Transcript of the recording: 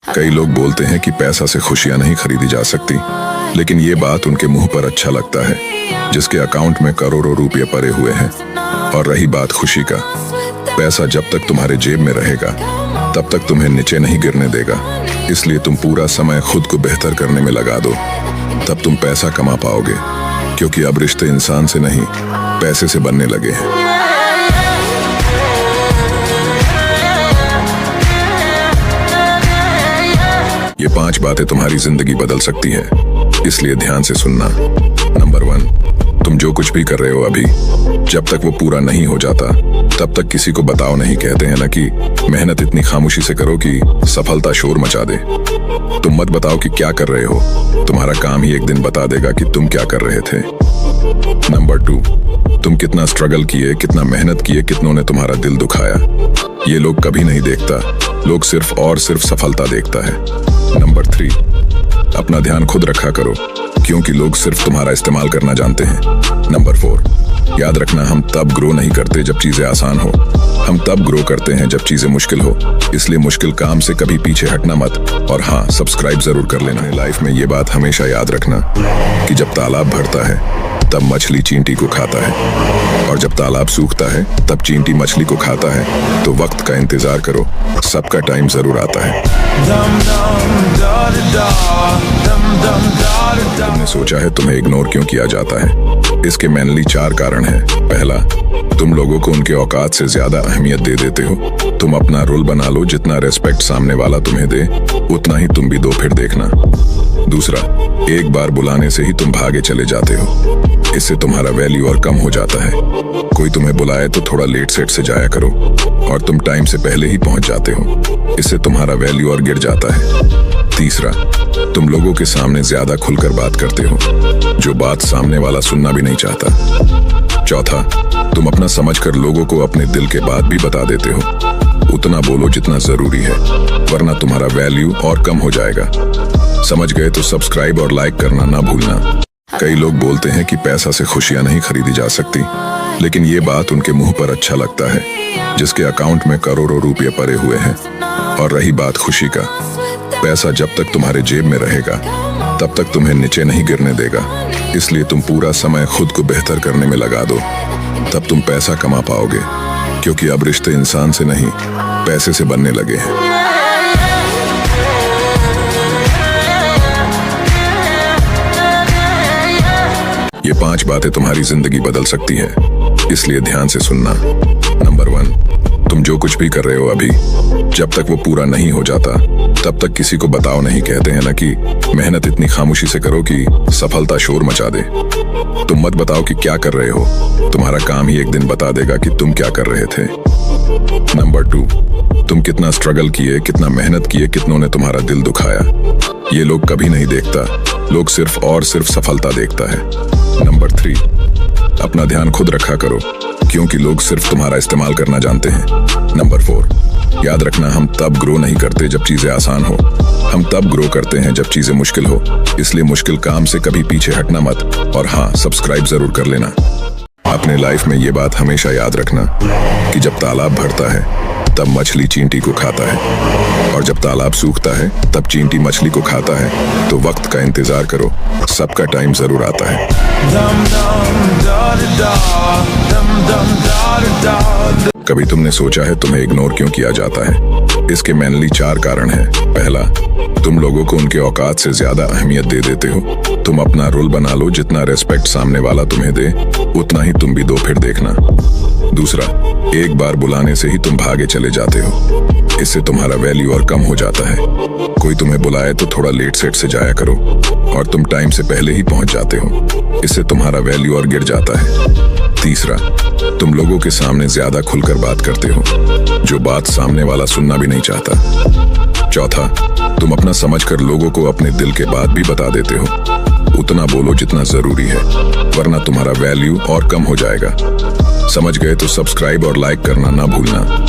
कई लोग बोलते हैं कि पैसा से खुशियां नहीं खरीदी जा सकती, लेकिन ये बात उनके मुंह पर अच्छा लगता है जिसके अकाउंट में करोड़ों रुपए पड़े हुए हैं। और रही बात खुशी का, पैसा जब तक तुम्हारे जेब में रहेगा तब तक तुम्हें नीचे नहीं गिरने देगा। इसलिए तुम पूरा समय खुद को बेहतर करने में लगा दो, तब तुम पैसा कमा पाओगे। क्योंकि अब रिश्ते इंसान से नहीं पैसे से बनने लगे हैं। ये 5 बातें तुम्हारी जिंदगी बदल सकती है, इसलिए ध्यान से सुनना। नंबर 1, तुम जो कुछ भी कर रहे हो अभी, जब तक वो पूरा नहीं हो जाता तब तक किसी को बताओ नहीं। कहते हैं ना कि मेहनत इतनी खामोशी से करो कि सफलता शोर मचा दे। तुम मत बताओ कि क्या कर रहे हो, तुम्हारा काम ही एक दिन बता देगा कि तुम क्या कर रहे थे। नंबर 2, तुम कितना स्ट्रगल किए, कितना मेहनत किए, कितनों ने तुम्हारा दिल दुखाया, ये लोग कभी नहीं देखता। लोग सिर्फ और सिर्फ सफलता देखता है। नंबर 3, अपना ध्यान खुद रखा करो, क्योंकि लोग सिर्फ तुम्हारा इस्तेमाल करना जानते हैं। नंबर 4, याद रखना, हम तब ग्रो नहीं करते जब चीजें आसान हो, हम तब ग्रो करते हैं जब चीजें मुश्किल हो। इसलिए मुश्किल काम से कभी पीछे हटना मत। और हाँ, सब्सक्राइब जरूर कर लेना। लाइफ में ये बात हमेशा याद रखना कि जब तालाब भरता है तब मछली चींटी को खाता है, और जब तालाब सूखता है तब चींटी मछली को खाता है। तो वक्त का इंतजार करो, सबका टाइम जरूर आता है। तुमने सोचा है तुम्हें इग्नोर क्यों किया जाता है? इसके मेनली 4 कारण हैं। पहला, तुम लोगों को उनके औकात से ज्यादा अहमियत दे देते हो। तुम अपना रोल बना लो, जितना रेस्पेक्ट सामने वाला तुम्हें दे उतना ही तुम भी दो, फिर देखना। दूसरा, एक बार बुलाने से ही तुम भागे चले जाते हो, इससे तुम्हारा वैल्यू और कम हो जाता है। कोई तुम्हें बुलाए तो थोड़ा लेट सेट से जाया करो, और तुम टाइम से पहले ही पहुंच जाते हो, इससे तुम्हारा वैल्यू और गिर जाता है। तीसरा, तुम लोगों के सामने ज्यादा खुलकर बात करते हो, जो बात सामने वाला सुनना भी नहीं चाहता। चौथा, तुम अपना समझकर लोगों को अपने दिल के बात भी बता देते हो। उतना बोलो जितना जरूरी है, वरना तुम्हारा वैल्यू और कम हो जाएगा। समझ गए तो सब्सक्राइब और लाइक करना ना भूलना। कई लोग बोलते हैं कि पैसा से खुशियां नहीं खरीदी जा सकती, लेकिन ये बात उनके मुंह पर अच्छा लगता है जिसके अकाउंट में करोड़ों रुपए पड़े हुए हैं। और रही बात खुशी का, पैसा जब तक तुम्हारे जेब में रहेगा तब तक तुम्हें नीचे नहीं गिरने देगा। इसलिए तुम पूरा समय खुद को बेहतर करने में लगा दो, तब तुम पैसा कमा पाओगे। क्योंकि अब रिश्ते इंसान से नहीं पैसे से बनने लगे हैं। ये 5 बातें तुम्हारी जिंदगी बदल सकती है, इसलिए ध्यान से सुनना। नंबर 1, तुम जो कुछ भी कर रहे हो अभी, जब तक वो पूरा नहीं हो जाता तब तक किसी को बताओ नहीं। कहते हैं ना कि मेहनत इतनी खामोशी से करो कि सफलता शोर मचा दे। तुम मत बताओ कि क्या कर रहे हो, तुम्हारा काम ही एक दिन बता देगा कि तुम क्या कर रहे थे। नंबर 2, तुम कितना स्ट्रगल किए, कितना मेहनत किए, कितनों ने तुम्हारा दिल दुखाया, ये लोग कभी नहीं देखता। लोग सिर्फ और सिर्फ सफलता देखता है। नंबर 3, अपना ध्यान खुद रखा करो, क्योंकि लोग सिर्फ तुम्हारा इस्तेमाल करना जानते हैं। नंबर 4, याद रखना, हम तब ग्रो नहीं करते जब चीजें आसान हो, हम तब ग्रो करते हैं जब चीजें मुश्किल हो। इसलिए मुश्किल काम से कभी पीछे हटना मत। और हाँ, सब्सक्राइब जरूर कर लेना। अपने लाइफ में ये बात हमेशा याद रखना कि जब तालाब भरता है तब मछली चींटी को खाता है, और जब तालाब सूखता है तब चींटी मछली को खाता है। तो वक्त का इंतजार करो, सबका टाइम जरूर आता है। कभी तुमने सोचा है तुम्हें इग्नोर क्यों किया जाता है? इसके मेनली 4 कारण हैं। पहला, तुम लोगों को उनके औकात से ज्यादा अहमियत दे देते हो। तुम अपना रोल बना लो, जितना रेस्पेक्ट सामने वाला तुम्हें दे उतना ही तुम भी दो, फिर देखना। दूसरा, एक बार बुलाने से ही तुम भागे चले जाते हो, इससे तुम्हारा वैल्यू और कम हो जाता है। कोई तुम्हें बुलाए तो थोड़ा लेट सेट से जाया करो, और तुम टाइम से पहले ही पहुंच जाते हो, इससे तुम्हारा वैल्यू और गिर जाता है। तीसरा, तुम लोगों के सामने ज्यादा खुलकर बात करते हो, जो बात सामने वाला सुनना भी नहीं चाहता। चौथा, तुम अपना समझकर लोगों को अपने दिल के बात भी बता देते हो। उतना बोलो जितना जरूरी है, वरना तुम्हारा वैल्यू और कम हो जाएगा। समझ गए तो सब्सक्राइब और लाइक करना ना भूलना।